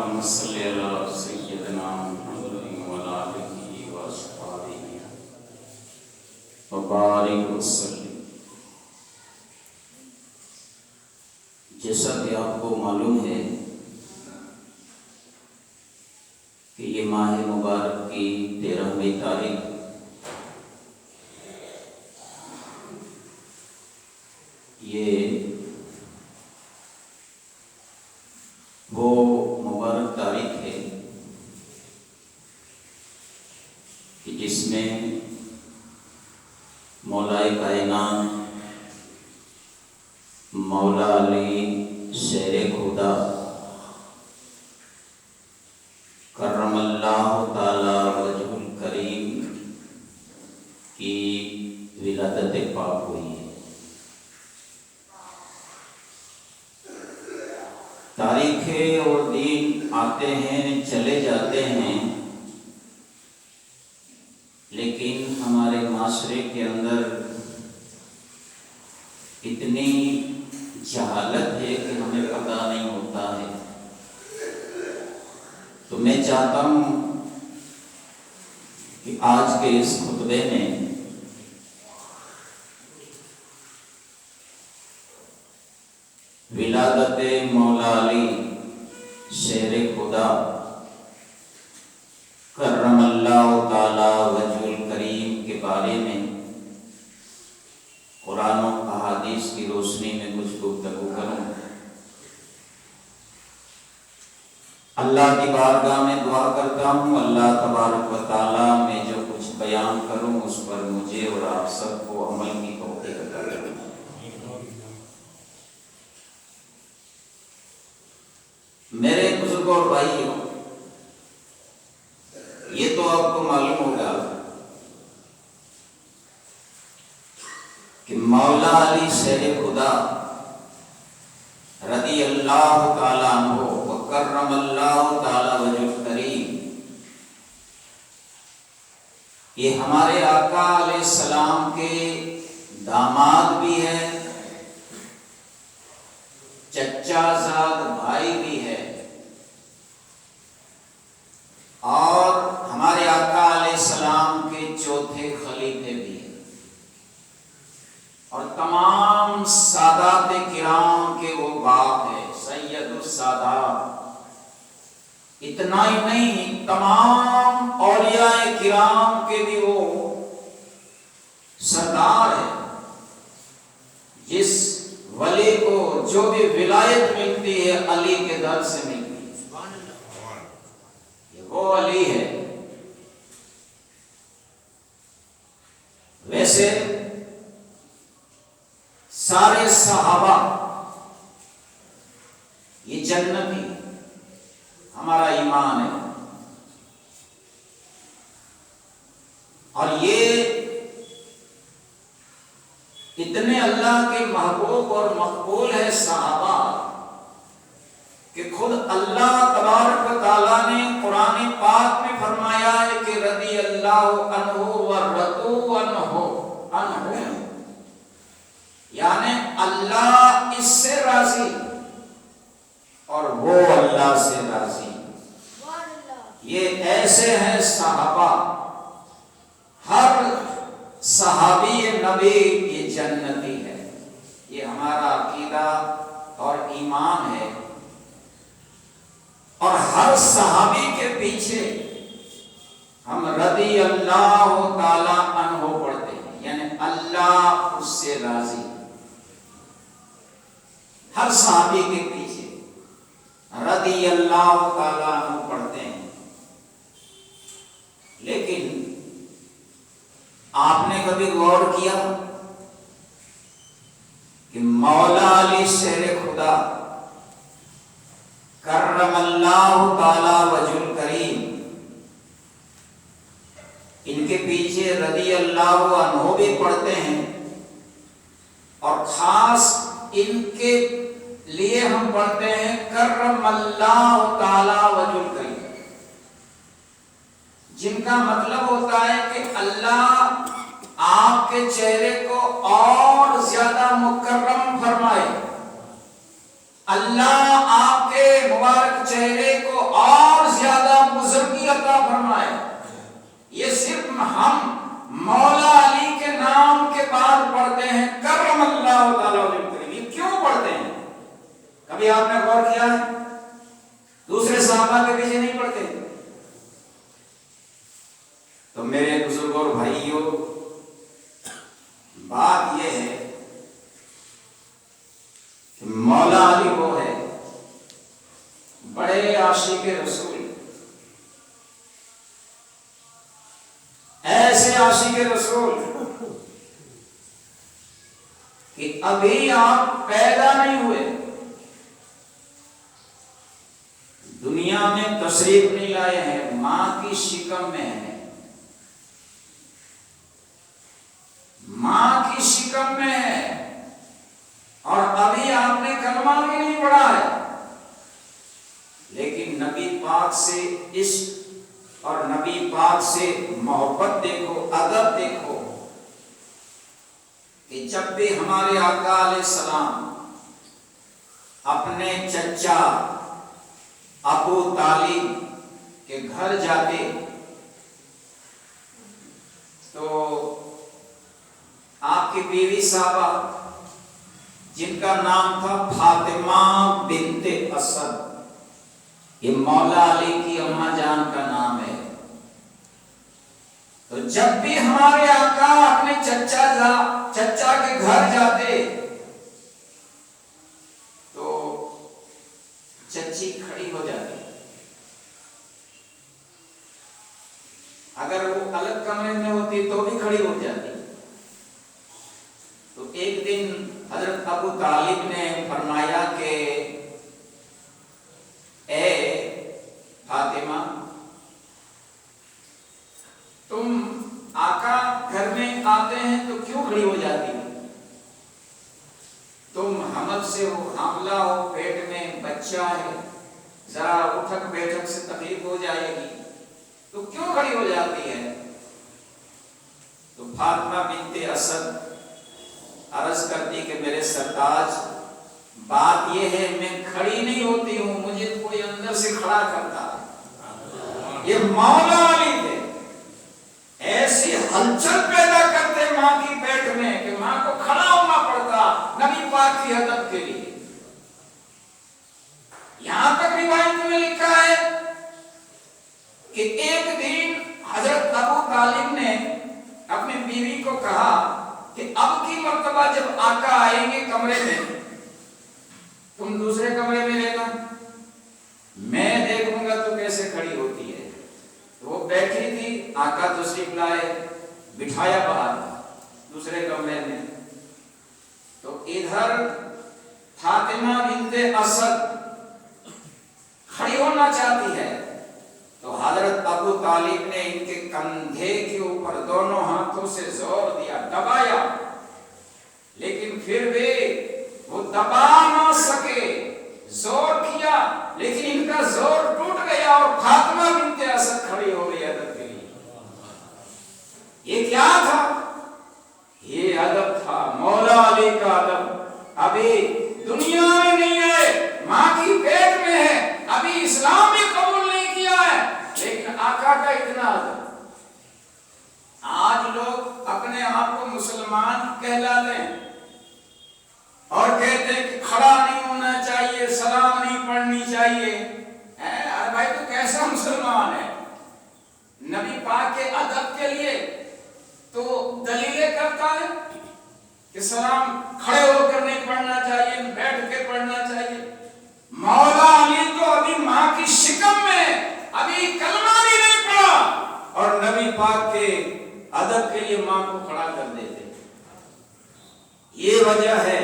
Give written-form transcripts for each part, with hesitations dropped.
اللهم صل على سيدنا محمد وعلى آله وأصحابه وبارك وسلم۔ جیسا کہ آپ کو معلوم ہے کہ یہ ماہ مبارک کی 13ویں تاریخ یہ وہ مبارک تاریخ ہے کہ جس میں مولا کائنات مولا علی شیر خدا کرم اللہ تعالی وجہ الکریم کی ولادت پاک ہوئی ہے۔ تاریخیں اور دن آتے ہیں چلے جاتے ہیں، لیکن ہمارے معاشرے کے اندر اتنی جہالت ہے کہ ہمیں پتہ نہیں ہوتا ہے۔ تو میں چاہتا ہوں کہ آج کے اس خطبے میں ولادت مولا علی شیر خدا کرم اللہ تعالی وجہ الکریم کے بارے میں قرآن و احادیث کی روشنی میں کچھ گفتگو کروں۔ اللہ کی بارگاہ میں دعا کرتا ہوں اللہ تبارک و تعالی میں جو کچھ بیان کروں اس پر مجھے اور آپ سب کو عمل کی توفیق عطا کرے۔ میرے بزرگوں اور بھائیوں، یہ تو آپ کو معلوم ہوگا کہ مولا علی شیر خدا رضی اللہ تعالیٰ عنہ وکرم اللہ تعالیٰ وجہ الکریم یہ ہمارے آقا علیہ السلام کے داماد بھی ہے، چچا زاد بھائی بھی ہے، اور ہمارے آقا علیہ السلام کے چوتھے خلیفے بھی ہیں، اور تمام سادات کرام کے وہ باپ ہے، سید السادات۔ اتنا ہی نہیں، تمام اولیاء کرام کے بھی وہ سردار ہے۔ جس ولی کو جو بھی ولایت ملتی ہے علی کے در سے ملتی ہے، یہ وہ علی ہے۔ ویسے سارے صحابہ یہ جنتی ہمارا ایمان ہے، اور یہ اتنے اللہ کے محبوب اور مقبول ہے صحابہ کہ خود اللہ تبارک و تعالیٰ نے قرآن پاک میں فرمایا ہے کہ رضی اللہ عنہ ورضوا عنہ، یعنی اللہ اس سے راضی اور وہ اللہ سے راضی۔ یہ ایسے ہیں صحابہ، ہر صحابی نبی یہ جنتی ہے، یہ ہمارا عقیدہ اور ایمان ہے۔ اور ہر صحابی کے پیچھے ہم رضی اللہ تعالی عنہ پڑھتے ہیں، یعنی اللہ اس سے راضی۔ ہر صحابی کے پیچھے رضی اللہ تعالی عنہ پڑھتے ہیں۔ لیکن آپ نے کبھی غور کیا کہ مولا علی شیر خدا کرم اللہ تعالی وجہ الکریم ان کے پیچھے رضی اللہ عنہ بھی پڑھتے ہیں، اور خاص ان کے لیے ہم پڑھتے ہیں کرم اللہ تعالی وجہ الکریم، جن کا مطلب ہوتا ہے کہ اللہ آپ کے چہرے کو اور زیادہ مکرم فرمائے، اللہ آپ کے مبارک چہرے کو عطا فرمائے. یہ صرف ہم مولا علی کے نام کے بعد پڑھتے ہیں کرم اللہ تعالیٰ وجہ کریم. یہ کیوں پڑھتے ہیں؟ کبھی آپ نے غور کیا ہے؟ دوسرے صحابہ کے پیچھے نہیں پڑھتے. تو میرے بزرگوں اور بھائیوں، بات یہ ہے کہ مولا علی وہ ہے بڑے عاشق رسول، ایسے عاشق رسول کہ ابھی آپ پیدا نہیں ہوئے، دنیا میں تشریف نہیں لائے ہیں، ماں کی شکم میں ہیں، ماں کی شکم میں ہے، اور ابھی آپ نے کلمہ بھی نہیں پڑھا ہے، لیکن نبی پاک سے عشق اور نبی پاک سے محبت دیکھو، ادب دیکھو کہ جب بھی ہمارے آقا علیہ السلام اپنے چچا ابو طالب کے گھر جاتے تو آپ کی بیوی صاحبہ جن کا نام تھا فاطمہ بنت اسد، یہ مولا علی کی اماں جان کا نام ہے. تو جب بھی ہمارے آقا اپنے چچا کے گھر جاتے تو چچی کھڑی ہو جاتی، اگر وہ الگ کمرے میں ہوتی تو بھی کھڑی ہو جاتی. تو ایک دن حضرت ابو طالب نے فرمایا کہ اے فاطمہ، تم آقا گھر میں آتے ہیں تو کیوں کھڑی ہو جاتی ہو؟ تم حمل سے ہو، حاملہ ہو، پیٹ میں بچہ ہے، ذرا اٹھک بیٹھک سے تکلیف ہو جائے گی، تو کیوں کھڑی ہو جاتی ہے؟ تو فاطمہ بنت اسد عرض کرتی کہ میرے سرتاج، بات یہ ہے میں کھڑی نہیں ہوتی ہوں، مجھے کوئی اندر سے کھڑا کرتا ہے. یہ مولا علی تھے، ایسی ہلچل پیدا کرتے ماں کی پیٹ میں کہ ماں کو کھڑا ہونا پڑتا نبی پاک کی ادب کے لیے. یہاں تک روایت میں لکھا ہے کہ ایک دن حضرت ابو طالب نے اپنی بیوی کو کہا کہ اب کی مرتبہ جب آقا آئیں گے کمرے میں، تم دوسرے کمرے میں رہنا، میں دیکھوں گا تو کیسے کھڑی ہوتی ہے. تو وہ بیٹھی تھی، آقا تشریف لائے، بٹھایا باہر دوسرے کمرے میں. تو ادھر فاطمہ بنت اسد کھڑی ہونا چاہتی ہے، تو حضرت ابو طالب نے ان کے کندھے کے اوپر دونوں ہاتھوں سے زور دیا، دبایا، لیکن پھر بھی وہ دبا نہ سکے، زور کیا لیکن ان کا زور ٹوٹ گیا اور فاطمہ بنت اسد کھڑی ہو گئی ادب کے لیے. یہ کیا تھا؟ یہ ادب تھا، مولا علی کا ادب. ابھی دنیا میں نہیں ہے، ماں کی پیٹ میں ہے، ابھی اسلام بھی قبول نہیں کیا ہے، لیکن آقا کا اتنا ادب. آج لوگ اپنے آپ کو مسلمان کہلاتے ہیں اور کہتے ہیں کہ کھڑا نہیں ہونا چاہیے، سلام نہیں پڑھنی چاہیے. ارے بھائی تو کیسا مسلمان ہے؟ نبی پاک کے ادب کے لیے تو دلیلیں کرتا ہے کہ سلام کھڑے ہو کر نہیں پڑھنا چاہیے، بیٹھ کے پڑھنا چاہیے. مولا علی تو ابھی ماں کی شکم میں، ابھی کلمہ بھی نہیں پڑھا، اور نبی پاک کے ادب کے لیے ماں کو کھڑا کر دیتے. یہ وجہ ہے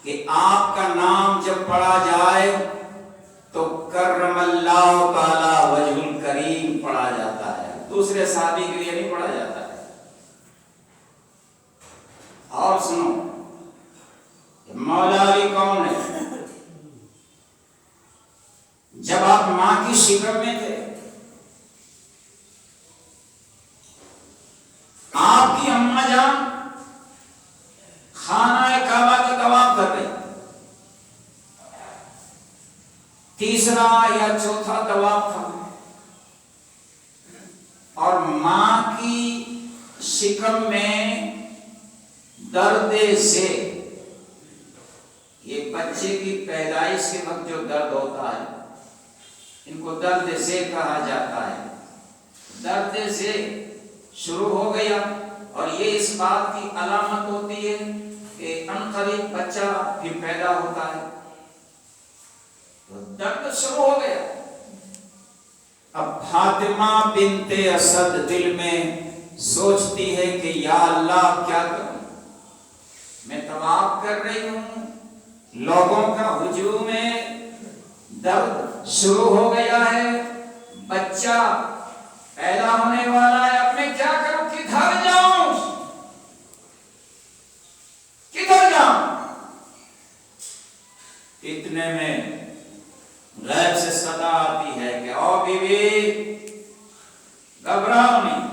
کہ آپ کا نام جب پڑھا جائے تو کرم اللہ تعالی وجہ الکریم پڑھا جاتا ہے، دوسرے صحابی کے لیے نہیں پڑھا جاتا ہے. اور سنو، مولا علی کون ہے؟ جب آپ ماں کی شکم میں تھے، آپ کی اماں جان خانہ کعبہ کا طواف کر رہی، تیسرا یا چوتھا طواف تھا، اور ماں کی شکم میں درد سے، یہ بچے کی پیدائش کے وقت جو درد ہوتا ہے ان کو درد سے کہا جاتا ہے. درد سے شروع ہو گیا اور یہ اس بات کی علامت ہوتی ہے کہ عنقریب بچہ بھی پیدا ہوتا ہے. تو درد شروع ہو گیا. اب فاطمہ بنت اسد دل میں سوچتی ہے کہ یا اللہ کیا کروں، میں طواف کر رہی ہوں، لوگوں کا ہجوم ہے، درد شروع ہو گیا ہے، بچہ پیدا ہونے والا ہے، اب میں کیا کروں، کدھر جاؤں کدھر جاؤں. اتنے میں غیب سے صدا آتی ہے کہ او بیوی گھبراؤ نہیں،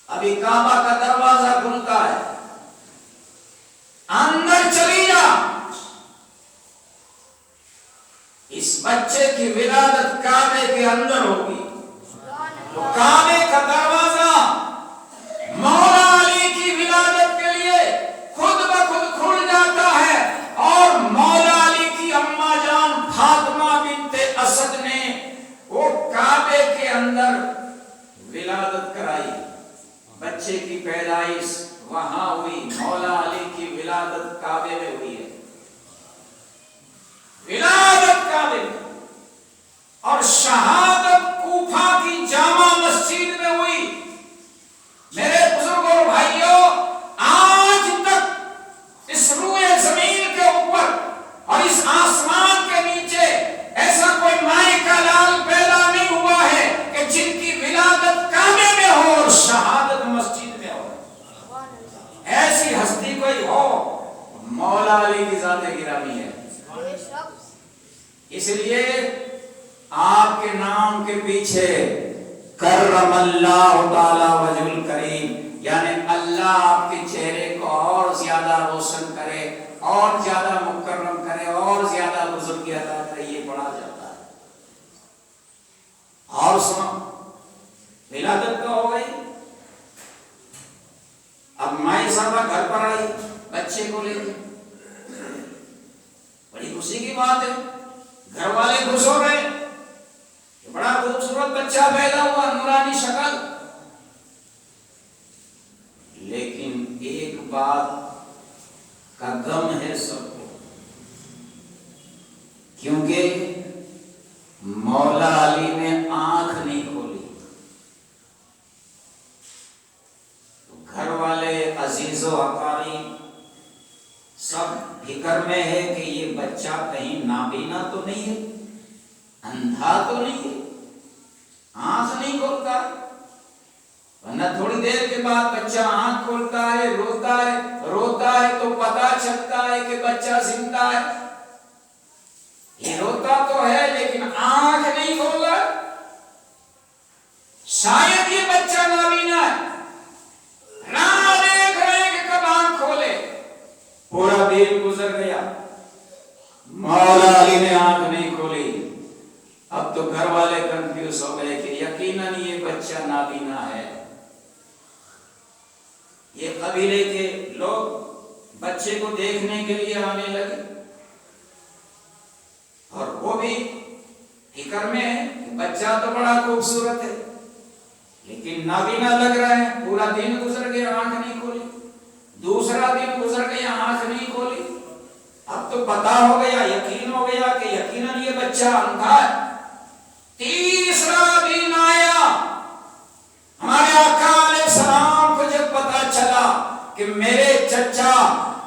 ابھی کعبہ کا دروازہ کھلتا ہے، اندر چلی جا. اس بچے کی ولادت کعبے کے اندر ہوگی. تو کعبے کا دروازہ مولا علی کی ولادت کے لیے خود بخود کھل جاتا ہے اور مولا علی کی اماں جان فاطمہ بنت اسد نے وہ کعبے کے اندر ولادت کرائی. بچے کی پیدائش وہاں ہوئی. مولا علی کی ولادت کعبے میں ہوئی ہے، ولادت کعبے میں. اور شہادت کوفہ کی جامع مسجد میں ہوئی. میرے بزرگوں اور بھائیوں، آج تک اس روئے زمین کے اوپر اور اس آسمان کے نیچے ایسا کوئی مائی کا لال پیدا نہیں ہوا ہے کہ جن کی ولادت کعبے میں ہو اور شہادت مسجد میں ہو. ایسی ہستی کوئی ہو مولا علی کی ذات گرامی ہے. اس لیے آپ کے نام کے پیچھے کرم اللہ تعالی وجہ الکریم، یعنی اللہ آپ کے چہرے کو اور زیادہ روشن کرے، اور زیادہ مکرم کرے، اور زیادہ بزرگی عطا کرے، یہ پڑھا جاتا ہے. اور سنو، ولادت تو ہو گئی. اب مائی صاحبہ گھر پر آئی بچے کو لے کے، بڑی خوشی کی بات ہے. گھر والے خوش ہو گئے، بڑا خوبصورت بچہ پیدا ہوا، نورانی شکل. لیکن ایک بات کا غم ہے سب کو، کیونکہ مولا علی نے آنکھ نہیں کھولی. گھر والے عزیز و اقارب سب فکر میں ہے کہ یہ بچہ کہیں نابینا تو نہیں ہے، اندھا تو نہیں ہے، آنکھ نہیں کھولتا. ورنہ تھوڑی دیر کے بعد بچہ آنکھ کھولتا ہے، روتا ہے تو پتا چلتا ہے کہ بچہ زندہ ہے. یہ روتا تو ہے لیکن آنکھ نہیں کھولا، شاید یہ بچہ نابینا ہے. راہ دیکھ رہے ہیں کہ کب آنکھ کھولے. پورا دن گزر گیا، مولا علی نے آنکھ نہیں کھولی. اب تو گھر والے کنفیوز ہو گئے کہ یقیناً یہ بچہ نابینا ہے. یہ قبیلے کے لوگ بچے کو دیکھنے کے لیے آنے لگے، اور وہ بھی فکر میں ہے کہ بچہ تو بڑا خوبصورت ہے لیکن نابینا لگ رہا ہے. پورا دن گزر گیا، آنکھ نہیں کھولی. دوسرا دن گزر گیا، آنکھ نہیں کھولی. اب تو پتا ہو گیا، یقین ہو گیا کہ یقیناً یہ بچہ اندھا ہے. تیسرا دن آیا، ہمارے آقا علیہ السلام کو جب پتا چلا کہ میرے چچا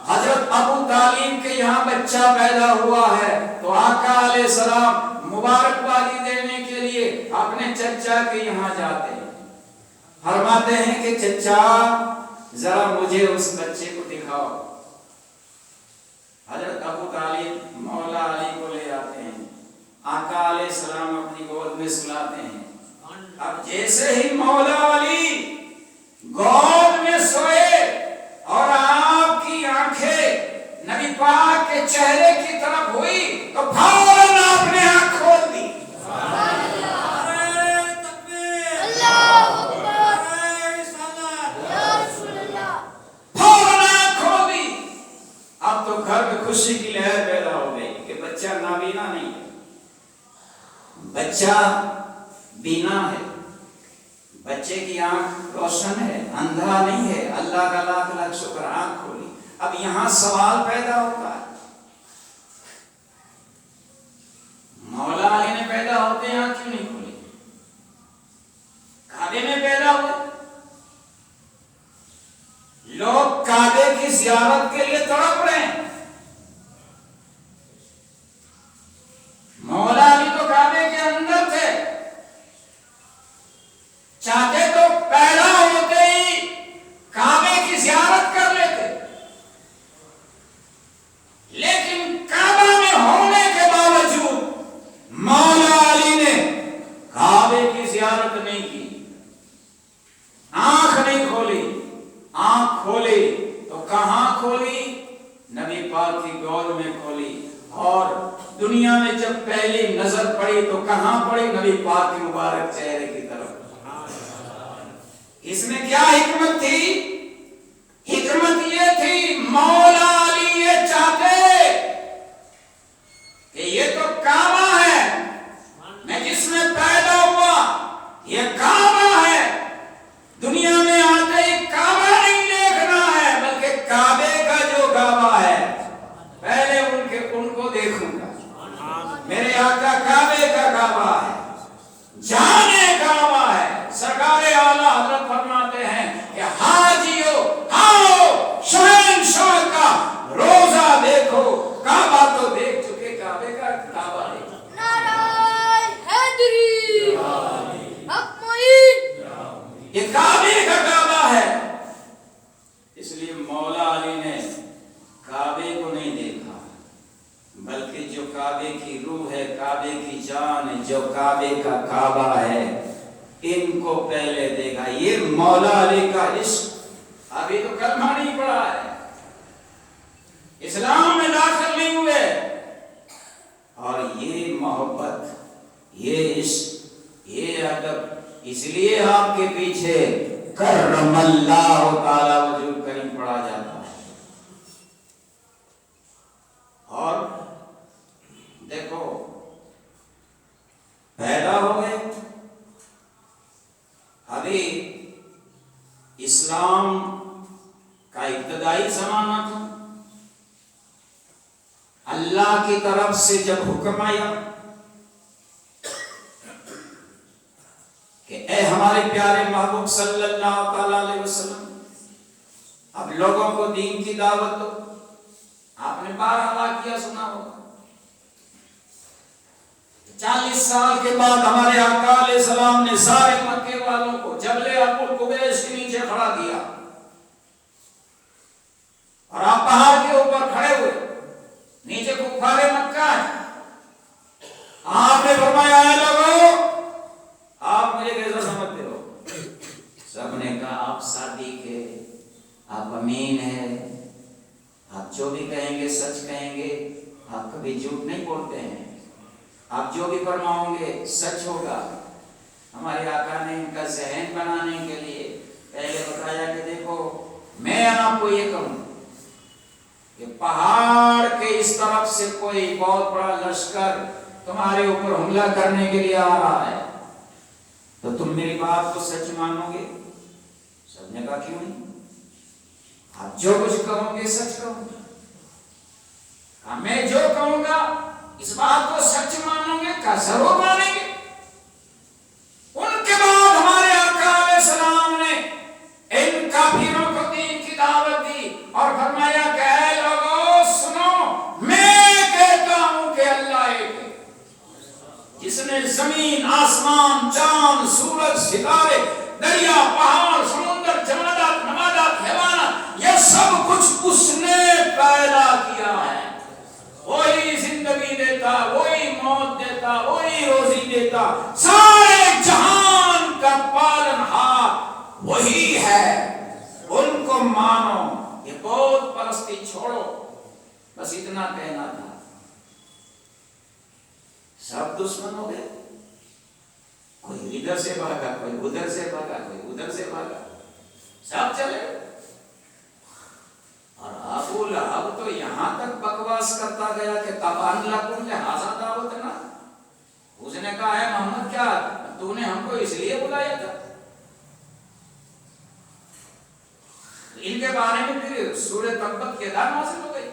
حضرت ابو طالب کے یہاں بچہ پیدا ہوا ہے، تو آقا علیہ السلام مبارکبادی دینے کے لیے اپنے چچا کے یہاں جاتے ہیں. فرماتے ہیں کہ چچا ذرا مجھے اس بچے کو دکھاؤ. حضرت ابو طالب مولا علی کو لے آتے ہیں، آقا علیہ السلام اپنی گود میں سلاتے ہیں. اب جیسے ہی مولا علی گود میں سوئے اور آپ کی آنکھیں نبی پاک کے چہرے کی طرف ہوئی تو فوراً آپ نے آنکھ کھول دی. خوشی کی لہر پیدا ہو گئی کہ بچہ نابینا نہیں ہے، بچہ بینا ہے، بچے کی آنکھ روشن ہے، اندھا نہیں ہے، اللہ کا لاکھ لاکھ شکر، آنکھ کھولی۔ اب یہاں سوال پیدا ہوتا ہے، مولا علی نے پیدا ہوتے ہیں آنکھ کیوں نہیں کھولی؟ کعبے میں پیدا ہوئے، لوگ کعبے کی زیارت کے لیے تڑپ رہے ہیں، مولا علی تو کعبے کے اندر تھے، چاہتے تو پیدا ہوتے ہی کعبے کی زیارت کر لیتے، لیکن کعبہ میں ہونے کے باوجود مولا علی نے کعبے کی زیارت نہیں کی، آنکھ نہیں کھولی۔ آنکھ کھولی تو کہاں کھولی؟ نبی پاک کی گود میں کھولی، اور دنیا میں جب پہلی نظر پڑی تو کہاں پڑی؟ نبی پاک کے مبارک چہرے کی طرف۔ اس میں کیا حکمت تھی؟ حکمت یہ تھی مولا علی یہ چاہتے کہ یہ تو کعبہ ہے، میں جس میں پیدا ہوا یہ کعبہ ہے، دنیا میں آتے ہی کعبہ نہیں دیکھنا ہے بلکہ کعبے کا جو کعبہ ہے پہلے ان کو دیکھوں گا۔ میرے آقا کعبے کا کعبہ ہے، جانے کعبہ ہے۔ سرکار اعلیٰ حضرت فرماتے ہیں کہ حاجیو آؤ شہنشاہ کا روزہ دیکھو، کعبہ تو دیکھ چکے، کعبے کا کعبہ دیکھو۔ نعرہ حیدری، حق معین، یہ کعبے کا کعبہ ہے، اس لیے مولا علی نے کعبے کو نہیں دیکھا بلکہ جو کعبے کی روح ہے، کعبے کی جان ہے، جو کعبے کا کعبہ ہے، ان کو پہلے دیکھا۔ یہ مولا علی کا عشق، ابھی تو کلمہ نہیں پڑھا ہے، اسلام میں داخل نہیں ہوئے، اور یہ محبت، یہ عشق، یہ ادب، اس لیے آپ کے پیچھے کرم اللہ تعالی وجود کریم پڑھا جاتا ہے۔ اور دیکھو پیدا ہو گئے، ابھی اسلام کا ابتدائی زمانہ تھا، اللہ کی طرف سے جب حکم آیا کہ اے ہمارے پیارے محبوب صلی اللہ تعالی علیہ وسلم، اب لوگوں کو دین کی دعوت دو، آپ نے 12 واقعہ سنا ہوگا۔ 40 سال کے بعد ہمارے آقا علیہ السلام نے سارے مکے والوں کو جبل ابو القبیس کے نیچے کھڑا کیا، اور آپ پہاڑ کے اوپر کھڑے ہوئے، نیچے کفار مکہ ہے، آپ نے فرمایا اے لوگوں آپ مجھے کیسا سمجھتے ہو؟ سب نے کہا آپ صادق ہے، آپ امین ہے، آپ جو بھی کہیں گے سچ کہیں گے، آپ کبھی جھوٹ نہیں بولتے ہیں، آپ جو بھی فرماؤں گے سچ ہوگا۔ ہمارے آقا نے ان کا ذہن بنانے کے لیے پہلے بتایا کہ دیکھو میں آپ کو یہ کہوں کہ پہاڑ کے اس طرف سے کوئی بہت بڑا لشکر تمہارے اوپر حملہ کرنے کے لیے آ رہا ہے، تو تم میری بات کو سچ مانو گے؟ سب نے کہا کیوں نہیں، آپ جو کچھ کہو گے سچ کہوں گا۔ میں جو کہوں گا اس بات کو سچ مانو گے؟ کہا ضرور مانیں گے۔ ان کے بعد ہمارے آقا علیہ السلام نے ان کافروں کو دین کی دعوت دی اور فرمایا کہ اے لوگوں سنو، میں کہتا ہوں کہ اللہ ایک ہے، جس نے زمین، آسمان، چاند، سورج، ستارے، دریا، پہاڑ، سمندر، جمادات، نباتات، حیوانات، یہ سب کچھ اس نے پیدا کیا ہے۔ وہی زندگی دیتا، وہی موت دیتا، وہی روزی دیتا، سارے جہان کا پالن ہار وہی ہے، ان کو مانو، یہ بہت پرستی چھوڑو، بس اتنا کہنا تھا۔ سب دشمن ہو گئے، کوئی ادھر سے بھاگا، کوئی ادھر سے بھاگا، کوئی ادھر سے بھاگا، سب چلے، اور ابو لہب تو یہاں تک بکواس عرض کرتا گیا کہ تبان لکم لہذا دعوتنا، اس نے کہا ہے محمد کیا تو نے ہم کو اس لیے بلایا تھا؟ ان کے بارے میں پھر سورہ تبت کی ادا نازل ہو گئی،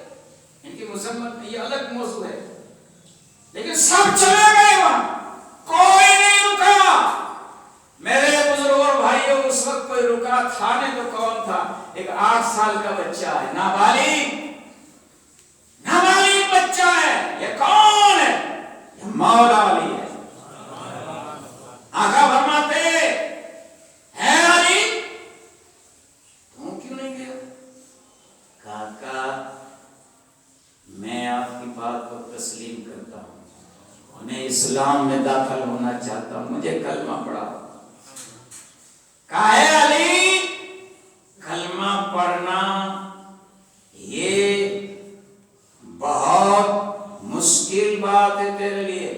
ان کی مذمت، یہ الگ موضوع ہے، لیکن سب چلے گئے وہاں، کوئی نہیں رکا۔ میرے بزرگوں اور بھائیوں اس وقت کوئی رکا تھا نہیں تو کون تھا؟ ایک 8 سال کا بچہ ہے، نابالغ بچہ ہے۔ یہ کون ہے؟ یہ مولا علی ہے۔ آقا فرماتے ہیں علی تم کیوں نہیں گیا؟ کہا میں آپ کی بات کو تسلیم کرتا ہوں، میں اسلام میں داخل ہونا چاہتا ہوں، مجھے کلمہ پڑھاؤ۔ کہا ہے علی کلمہ پڑھنا یہ بہت مشکل بات ہے تیرے لیے،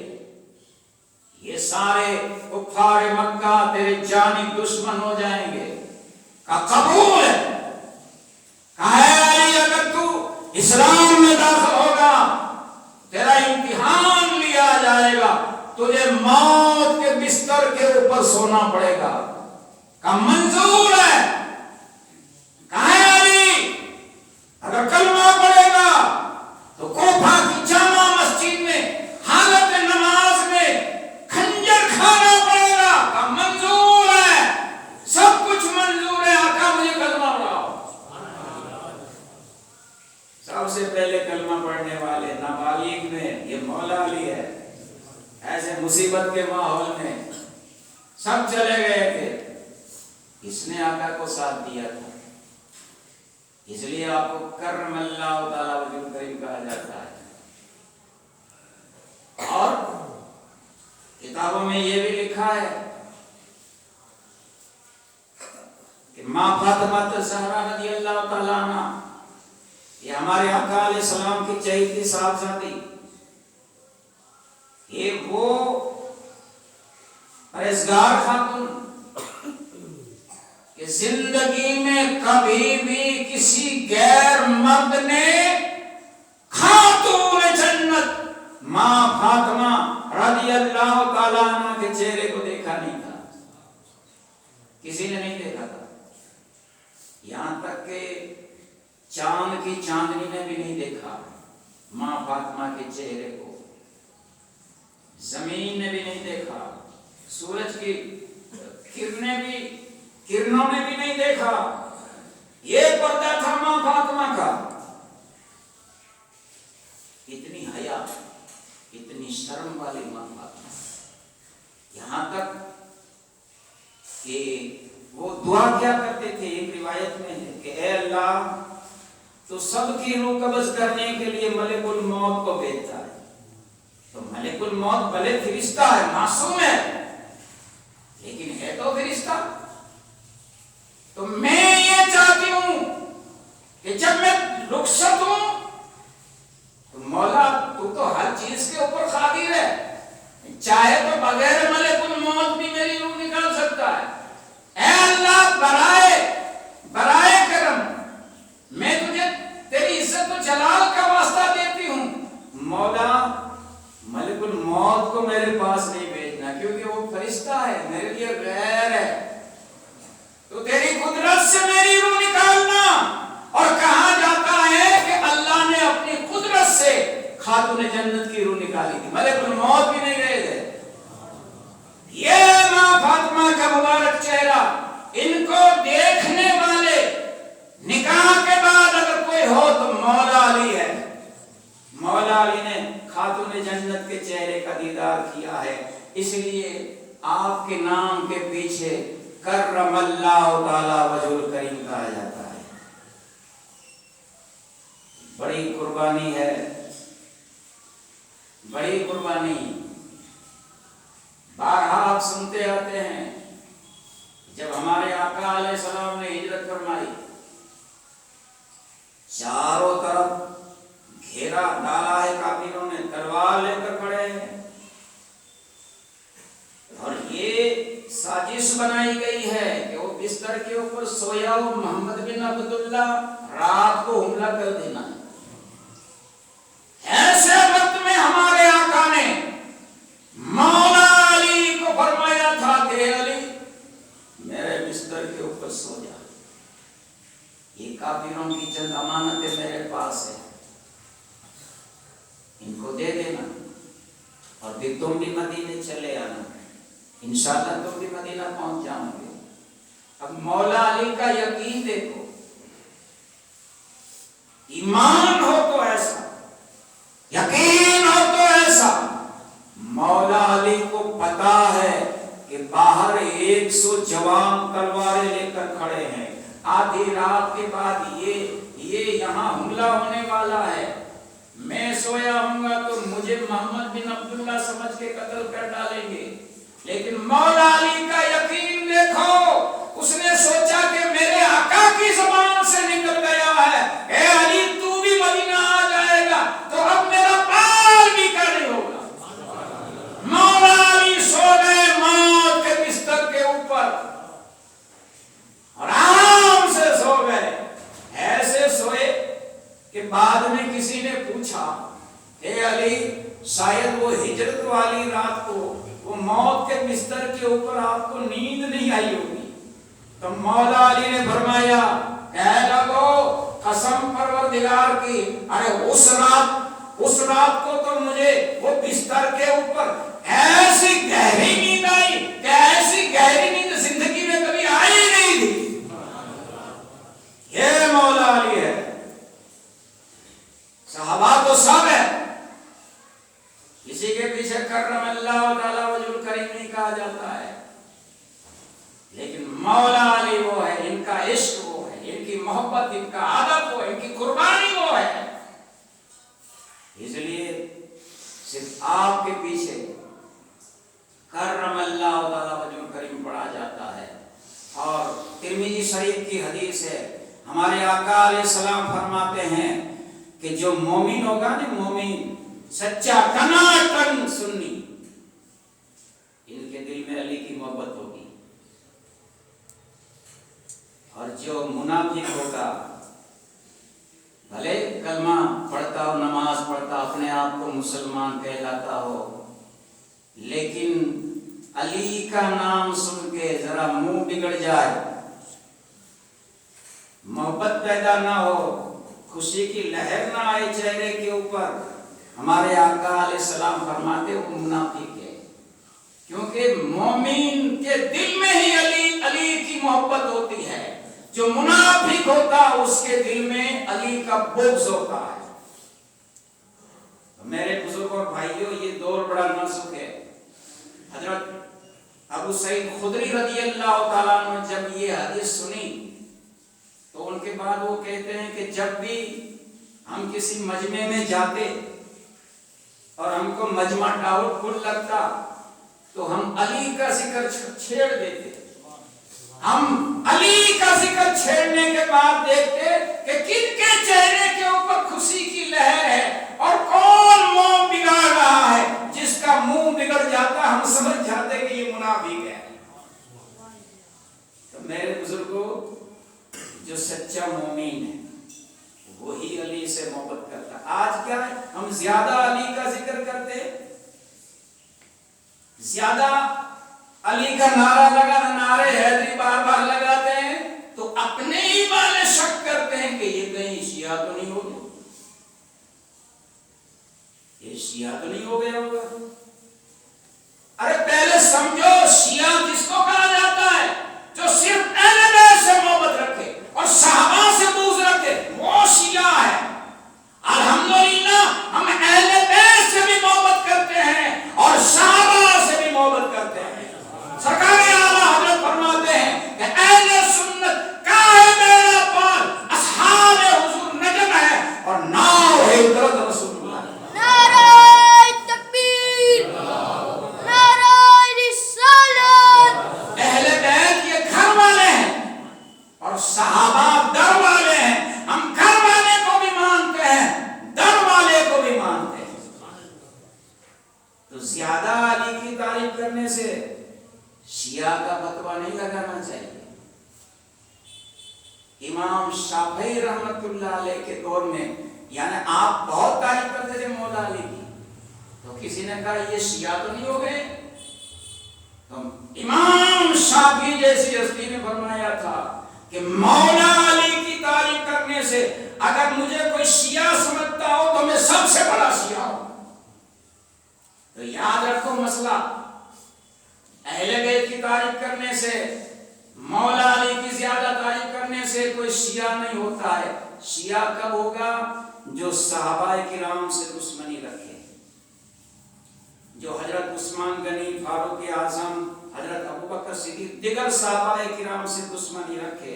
یہ سارے کفار مکہ تیرے جانی دشمن ہو جائیں گے۔ کہا قبول ہے۔ کہا ہے علی اگر تو اسلام میں داخل ہوگا تیرا امتحان لیا جائے گا، تجھے موت کے بستر کے اوپر سونا پڑے گا۔ کہا منظور ہے۔ کہا ہے علی اگر کلمہ پڑھے گا تو کوفہ کی جامع مسجد میں حالت نماز میں کھنجر کھانا پڑے گا۔ کہا منظور ہے، سب کچھ منظور ہے، آقا مجھے کلمہ پڑھاؤ۔ سب سے پہلے کلمہ پڑھنے والے نابالغ میں یہ مولا علی ہے۔ ایسے مصیبت کے ماحول میں سب چلے گئے تھے، اس نے آقا کو ساتھ دیا تھا، اس لیے آپ کو کرم اللہ تعالیٰ وجہ کریم کہا جاتا ہے۔ اور کتابوں میں یہ بھی لکھا ہے کہ ماں فاطمہ زہرا رضی اللہ تعالیٰ عنہ، یہ ہمارے آقا علیہ السلام کی چہیتی صاحبزادی، یہ وہ پرہیزگار خاتون کہ زندگی میں کبھی بھی کسی غیر مرد نے خاتون جنت ماں فاطمہ رضی اللہ تعالیٰ عنہ کے چہرے کو دیکھا نہیں تھا، کسی نے نہیں دیکھا تھا، یہاں تک کہ چاند کی چاندنی نے بھی نہیں دیکھا ماں فاطمہ کے چہرے کو، زمین نے بھی نہیں دیکھا، سورج کی کرنوں نے بھی نہیں دیکھا، یہ پردہ تھا ماں فاطمہ کا۔ اتنی حیا، اتنی شرم والی ماں فاطمہ، یہاں تک کہ وہ دعا کیا کرتے تھے، ایک روایت میں ہے کہ اے اللہ تو سب کی روح قبض کرنے کے لیے ملک الموت کو بھیجتا ہے، تو ملک الموت بھلے فرشتہ ہے، معصوم ہے، لیکن ہے تو فرشتہ، تو میں یہ چاہتی ہوں کہ جب میں رخصت ہوں تو مولا تو ہر چیز کے اوپر قادر ہے، چاہے تو بغیر ملک الموت بھی میری روح نکال سکتا ہے۔ اے اللہ برائے کرم میں تجھے تیری عزت و جلال کا واسطہ دیتی ہوں، مولا ملک الموت کو میرے پاس نہیں بھیجنا، کیونکہ وہ فرشتہ ہے، میرے لیے غیر ہے، تو تیری قدرت سے میری روح نکالنا۔ اور کہا جاتا ہے کہ اللہ نے اپنی قدرت سے خاتون جنت کی روح نکالی تھی، ملک الموت بھی نہیں گئے تھے۔ یہ ماں فاطمہ کا مبارک چہرہ، ان کو دیکھنے والے نکاح کے بعد اگر کوئی ہو تو مولا علی ہے۔ مولا علی نے خاتون جنت کے چہرے کا دیدار کیا ہے، اس لیے آپ کے نام کے پیچھے کرم اللہ تعالی وجہ الکریم کہا جاتا ہے۔ بڑی قربانی ہے، بڑی قربانی۔ بارہا آپ سنتے آتے ہیں جب ہمارے آقا علیہ السلام نے ہجرت فرمائی، چاروں طرف گھیرا ڈالا ہے کافروں نے، تلوار لے کر کھڑے ہیں، اور یہ سازش بنائی گئی ہے کہ وہ بستر کے اوپر سویا ہو محمد بن عبداللہ، رات کو حملہ کر دینا ہے۔ ان کو دے دینا اور پھر تم بھی مدینے چلے آنا، انشاءاللہ تم بھی مدینہ پہنچ جاؤ گے۔ اب مولا علی کا یقین دیکھو، ایمان ہو تو ایسا، یقین ہو تو ایسا۔ مولا علی کو پتا ہے کہ باہر 100 جوان تلواریں لے کر کھڑے ہیں، آدھی رات کے بعد یہ یہاں حملہ ہونے والا ہے، میں سویا ہوں گا تو مجھے محمد بن عبداللہ سمجھ کے قتل کر ڈالیں گے۔ لیکن مولا علی کا یقین دیکھو، اس نے سوچا کہ میرے آقا کی زبان سے نکل گیا ہے، اے علی تو بھی مدینہ آ جائے گا تو اب میرا پال بھی کا نہیں ہوگا۔ مولا علی سو گئے موت کے بستر کے اوپر، آرام سے سو گئے، ایسے سوئے کہ بعد میں کسی نے پوچھا اے علی شاید وہ ہجرت والی رات کو وہ موت کے بستر کے اوپر آپ کو نیند نہیں آئی ہوگی، تو مولا علی نے فرمایا اے لوگو قسم پروردگار کی، ارے اس رات کو تو مجھے وہ بستر کے اوپر ایسی گہری نیند آئی کہ ایسی گہری نیند زندگی میں کبھی آئی نہیں تھی۔ یہ مولا علی ہے، صحابہ تو سب ہے، کسی کے پیچھے کرم اللہ تعالی وجہ الکریم نہیں کہا جاتا ہے، لیکن مولا علی وہ ہے، ان کا عشق وہ ہے، ان کی محبت، ان کا ادب وہ ہے، ان کی قربانی وہ ہے۔ اس لیے صرف آپ کے پیچھے کرم اللہ تعالی وجہ الکریم پڑھا جاتا ہے۔ اور ترمذی شریف کی حدیث ہے، ہمارے آقا علیہ السلام فرماتے ہیں کہ جو مومن ہوگا نا، مومن سچا ٹناٹن سنی، ان کے دل میں علی کی محبت ہوگی، اور جو منافق ہوگا بھلے کلمہ پڑھتا ہو، نماز پڑھتا، اپنے آپ کو مسلمان کہلاتا ہو، لیکن علی کا نام سن کے ذرا منہ بگڑ جائے، محبت پیدا نہ ہو، خوشی کی لہر نہ آئے چہرے کے اوپر، ہمارے آقا علیہ السلام فرماتے وہ منافق ہے، کیونکہ مومن کے دل میں ہی علی کی محبت ہوتی ہے، جو منافق ہوتا اس کے دل میں علی کا بغض ہوتا ہے۔ میرے بزرگوں اور بھائیوں، یہ دور بڑا نازک ہے۔ حضرت ابو سعید خدری رضی اللہ تعالیٰ عنہ جب یہ حدیث سنی تو ان کے بعد وہ کہتے ہیں کہ جب بھی ہم کسی مجمع میں جاتے اور ہم کو مجمع ڈاؤٹ فل لگتا تو ہم علی کا ذکر چھیڑ دیتے، ہم علی کا ذکر چھیڑنے کے بعد دیکھتے کہ کن کے چہرے کے اوپر خوشی کی لہر ہے اور کون منہ بگاڑ رہا ہے۔ جس کا منہ بگڑ جاتا ہم سمجھ جاتے کہ یہ منافق ہے۔ تو میرے بزرگوں، جو سچا مومن ہے وہی علی سے محبت کرتا۔ آج کیا ہے، ہم زیادہ علی کا ذکر کرتے، زیادہ علی کا نعرے حیدری بار بار لگاتے ہیں، تو اپنے ہی والے شک کرتے ہیں کہ یہ کہیں شیعہ تو نہیں ہو گیا، یہ شیعہ تو نہیں ہو گیا ہوگا۔ ارے پہلے سمجھو شیعہ کس کو کہا جاتا ہے؟ جو صرف اہل بیت سے محبت رکھے اور صحابہ سے بغض رکھے، وہ شیعہ ہے۔ الحمدللہ ہم اہل بیت سے بھی محبت کرتے ہیں اور صحابہ سے بھی محبت کرتے ہیں۔ سرکار اعلیٰ حضرت فرماتے ہیں کہ اہل سنت کا ہے میرا پال، اصحاب حضور نجم ہے اور ناؤ ہے درد رسول اللہ۔ نعرہ تکبیر، نعرہ رسالت۔ اہل بیت یہ گھر والے ہیں اور صحابہ در والے ہیں۔ ہم گھر والے کو بھی مانتے ہیں، در والے کو بھی مانتے ہیں۔ تو زیادہ علی کی تعریف کرنے سے شیعہ کا فتویٰ نہیں لگانا چاہیے۔ امام شافعی رحمت اللہ علیہ کے دور میں، یعنی آپ بہت تعریف کرتے تھے مولا علی کی، تو کسی نے کہا یہ شیعہ تو نہیں ہو گئے؟ تو امام شافعی جیسی ہستی نے فرمایا تھا کہ مولا علی کی تعریف کرنے سے اگر مجھے کوئی شیعہ سمجھتا ہو تو میں سب سے بڑا شیعہ ہوں۔ اہل بیت کی تعریف کرنے سے، مولا علی کی زیادہ تعریف کرنے سے کوئی شیعہ نہیں ہوتا ہے۔ شیعہ کب ہوگا؟ جو صحابہ کرام سے دشمنی رکھے، جو حضرت عثمان غنی، فاروق اعظم، حضرت ابوبکر صدیق، دیگر صحابہ کرام سے دشمنی رکھے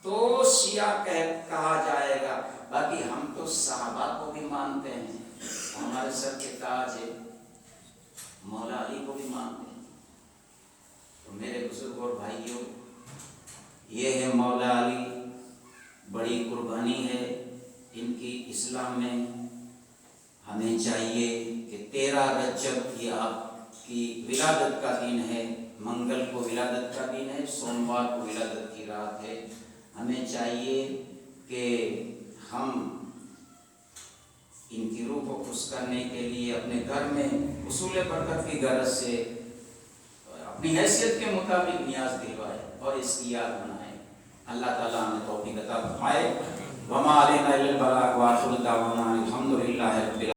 تو شیعہ کہا جائے گا۔ باقی ہم تو صحابہ کو بھی مانتے ہیں، ہمارے سر کے تاج ہے، مولا علی کو بھی مانتے ہیں۔ تو میرے بزرگ اور بھائیوں، یہ ہے مولا علی، بڑی قربانی ہے ان کی اسلام میں۔ ہمیں چاہیے کہ 13 رجب یہ آپ کی ولادت کا دن ہے، منگل کو ولادت کا دن ہے، سوموار کو ولادت کی رات ہے۔ ہمیں چاہیے کہ ہم ان کی روح کو خوش کرنے کے لیے اپنے گھر میں حصول برکت کی غرض سے اپنی حیثیت کے مطابق نیاز دلوائے اور اس کی یاد منائے۔ اللہ تعالیٰ ہمیں توفیق عطا فرمائے۔ وما علینا الا البلاغ وآخر دعوانا الحمد للہ رب العالمین۔